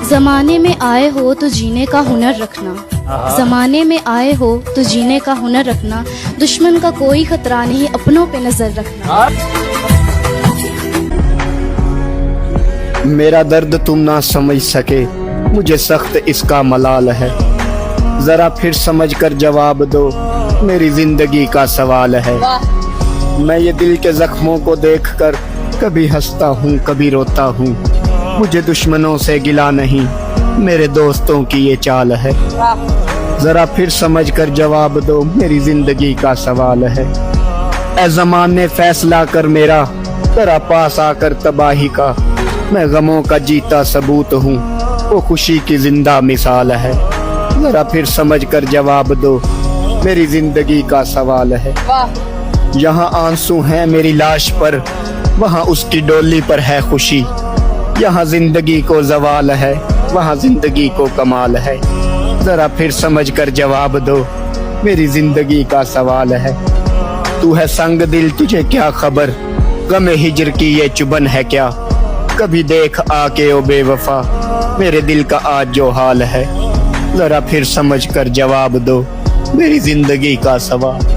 जमाने में आए हो तो जीने का हुनर रखना, जमाने में आए हो तो जीने का हुनर रखना, दुश्मन का कोई खतरा नहीं, अपनों पे नजर रखना। मेरा दर्द तुम ना समझ सके, मुझे सख्त इसका मलाल है, जरा फिर समझ कर जवाब दो, मेरी जिंदगी का सवाल है। मैं ये दिल के जख्मों को देखकर कभी हंसता हूँ कभी रोता हूँ, मुझे दुश्मनों से गिला नहीं, मेरे दोस्तों की ये चाल है। जरा फिर समझ कर जवाब दो, मेरी जिंदगी का सवाल है। ऐ ज़माने फैसला कर मेरा, तेरा पास आकर तबाही का, मैं गमों का जीता सबूत हूँ, वो खुशी की जिंदा मिसाल है। जरा फिर समझ कर जवाब दो, मेरी जिंदगी का सवाल है। यहाँ आंसू हैं मेरी लाश पर, वहाँ उसकी डोली पर है खुशी, यहाँ जिंदगी को जवाल है, वहाँ जिंदगी को कमाल है। जरा फिर समझ कर जवाब दो, मेरी जिंदगी का सवाल है। तू है संग दिल तुझे क्या खबर, गम हिजर की ये चुभन है क्या, कभी देख आके ओ बेवफा, मेरे दिल का आज जो हाल है। जरा फिर समझ कर जवाब दो, मेरी जिंदगी का सवाल।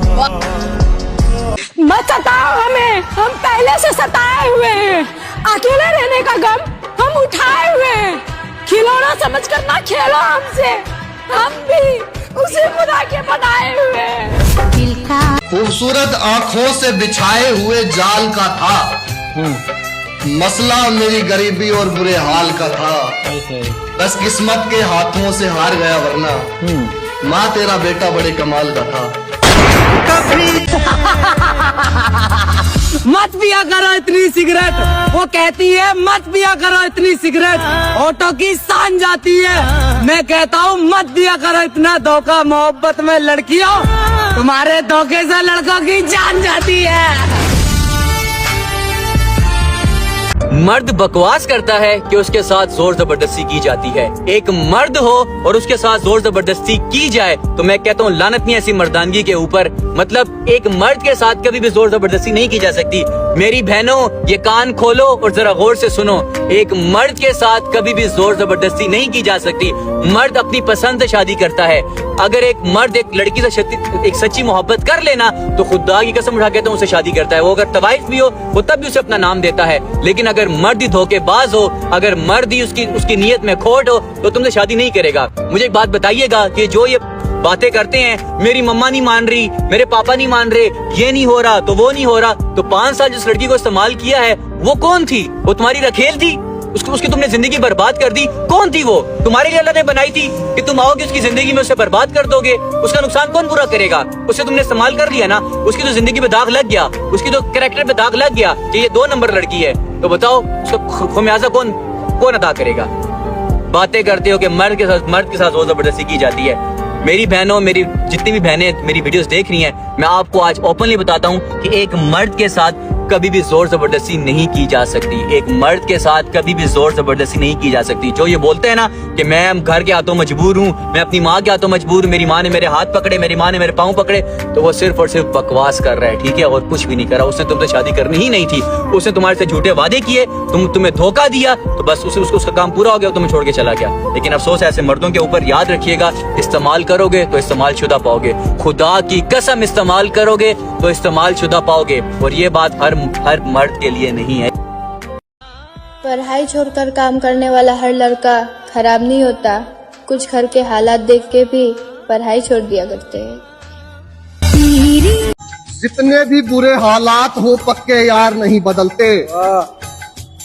मत सताओ हमें, हम पहले से सताए हुए हैं, अकेले रहने का गम हम उठाए हुए हैं, खिलौना समझकर ना खेलो हमसे, हम भी उसे खुदा के बनाए हुए हैं। खूबसूरत आंखों से बिछाए हुए जाल का था, मसला मेरी गरीबी और बुरे हाल का था, बस किस्मत के हाथों से हार गया, वरना माँ तेरा बेटा बड़े कमाल का था। मत पिया करो इतनी सिगरेट, वो कहती है मत पिया करो इतनी सिगरेट, ऑटो की सान जाती है। मैं कहता हूँ मत दिया करो इतना धोखा, मोहब्बत में लड़कियों तुम्हारे धोखे से लड़कों की जान जाती है। मर्द बकवास करता है कि उसके साथ जोर जबरदस्ती की जाती है। एक मर्द हो और उसके साथ जोर जबरदस्ती की जाए तो मैं कहता हूँ लानत नहीं ऐसी मर्दानगी के ऊपर। मतलब एक मर्द के साथ कभी भी जोर जबरदस्ती नहीं की जा सकती। मेरी बहनों ये कान खोलो और जरा गौर से सुनो, एक मर्द के साथ कभी भी जोर जबरदस्ती नहीं की जा सकती। मर्द अपनी पसंद से शादी करता है। अगर एक मर्द एक लड़की से एक सच्ची मोहब्बत कर लेना तो खुदा की कसम उठा के तो उसे शादी करता है। वो अगर तवाइफ भी हो वो तब भी उसे अपना नाम देता है। लेकिन अगर मर्द ही धोखेबाज हो, अगर मर्द ही उसकी नीयत में खोट हो तो तुमसे शादी नहीं करेगा। मुझे एक बात बताइएगा कि जो ये बातें करते हैं, मेरी मम्मा नहीं मान रही, मेरे पापा नहीं मान रहे, ये नहीं हो रहा तो वो नहीं हो रहा, तो 5 साल जिस लड़की को इस्तेमाल किया है वो कौन थी? वो तुम्हारी रखेल थी? उसकी तुमने जिंदगी बर्बाद कर दी। कौन थी वो? तुम्हारे लिए अल्लाह ने बनाई थी कि तुम आओगे उसकी जिंदगी में उसे बर्बाद कर दोगे। उसका नुकसान कौन पूरा करेगा? उसे तुमने इस्तेमाल कर लिया ना, उसकी तो जिंदगी पे दाग लग गया, उसकी तो कैरेक्टर पे दाग लग गया कि ये 2 नंबर लड़की है। तो बताओ उसका खमियाजा कौन अदा करेगा? बातें करते हो कि मर्द के साथ जोर जबरदस्ती की जाती है। मेरी बहनों, मेरी जितनी भी बहनें मेरी वीडियोस देख रही हैं, मैं आपको आज ओपनली बताता हूँ कि एक मर्द के साथ कभी भी जोर जबरदस्ती नहीं की जा सकती। एक मर्द के साथ कभी भी जोर जबरदस्ती नहीं की जा सकती। जो ये बोलते हैं ना कि मैं घर के हाथों मजबूर हूँ, मैं अपनी माँ के हाथों मजबूर हूँ, मेरी माँ ने मेरे हाथ पकड़े, मेरी माँ ने मेरे पाँव पकड़े, तो वो सिर्फ और सिर्फ बकवास कर रहा है, ठीक है, और कुछ भी नहीं कर रहा। उसने तुमसे शादी करनी ही नहीं थी, उसने तुम्हारे से झूठे वादे किए, तुम्हें धोखा दिया, तो बस उसका काम पूरा हो गया, तुम्हें छोड़ के चला गया। लेकिन अफसोस है ऐसे मर्दों के ऊपर। याद रखिएगा, इस्तेमाल करोगे तो इस्तेमाल शुदा पाओगे, खुदा की कसम इस्तेमाल करोगे तो इस्तेमाल शुदा पाओगे। और ये बात हर मर्द के लिए नहीं है। पढ़ाई छोड़कर काम करने वाला हर लड़का खराब नहीं होता, कुछ घर के हालात देख के भी पढ़ाई छोड़ दिया करते हैं। जितने भी बुरे हालात हो पक्के यार नहीं बदलते,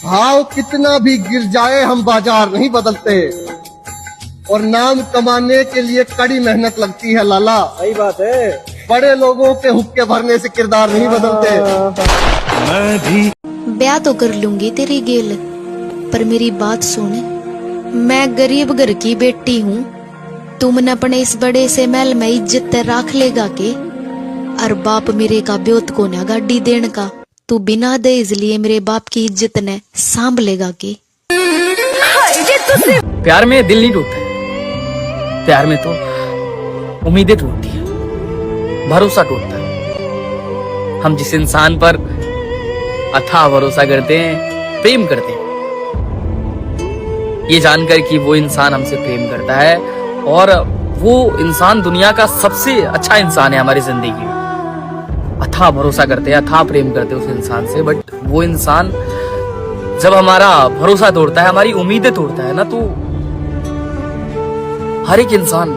भाव कितना भी गिर जाए हम बाजार नहीं बदलते, और नाम कमाने के लिए कड़ी मेहनत लगती है लाला। सही बात है। बड़े लोगों के हुक्के भरने से किरदार नहीं बदलते। ब्याह तो कर लूंगी तेरी गेल, पर मेरी बात सुन, मैं गरीब घर की बेटी हूँ, तुमने अपने इस बड़े से महल में इज्जत राख लेगा के? और बाप मेरे का ब्योत को ना गाड़ी देने का, तू बिना दहेज लिए मेरे बाप की इज्जत ने सांभ लेगा के? प्यार में दिल नहीं टूटता, प्यार में तो उम्मीदें टूटती है, भरोसा टूटता है। हम जिस इंसान पर अथाह भरोसा करते हैं, प्रेम करते हैं, ये जानकर कि वो इंसान हमसे प्रेम करता है और वो इंसान दुनिया का सबसे अच्छा इंसान है हमारी जिंदगी में। अथाह भरोसा करते हैं, अथाह प्रेम करते हैं उस इंसान से, बट वो इंसान जब हमारा भरोसा तोड़ता है, हमारी उम्मीदें तोड़ता है ना, तो हर एक इंसान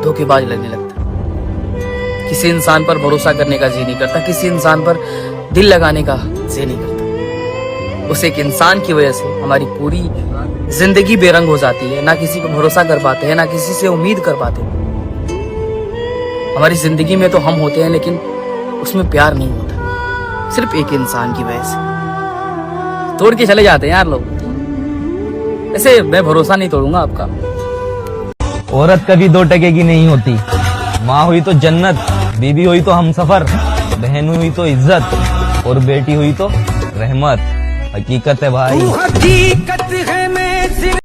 धोखेबाज लगने लगता है। किसी इंसान पर भरोसा करने का जी नहीं करता, किसी इंसान पर दिल लगाने का जी नहीं करता। उस एक इंसान की वजह से हमारी पूरी जिंदगी बेरंग हो जाती है। ना किसी पर भरोसा कर पाते हैं, ना किसी से उम्मीद कर पाते हैं। हमारी जिंदगी में तो हम होते हैं, लेकिन उसमें प्यार नहीं होता, सिर्फ एक इंसान की वजह से तोड़ के चले जाते हैं यार लोग। ऐसे मैं भरोसा नहीं तोड़ूंगा आपका। औरत कभी 2 टके की नहीं होती। माँ हुई तो जन्नत, बीबी हुई तो हमसफर, बहन हुई तो इज्जत और बेटी हुई तो रहमत। हकीकत है भाई।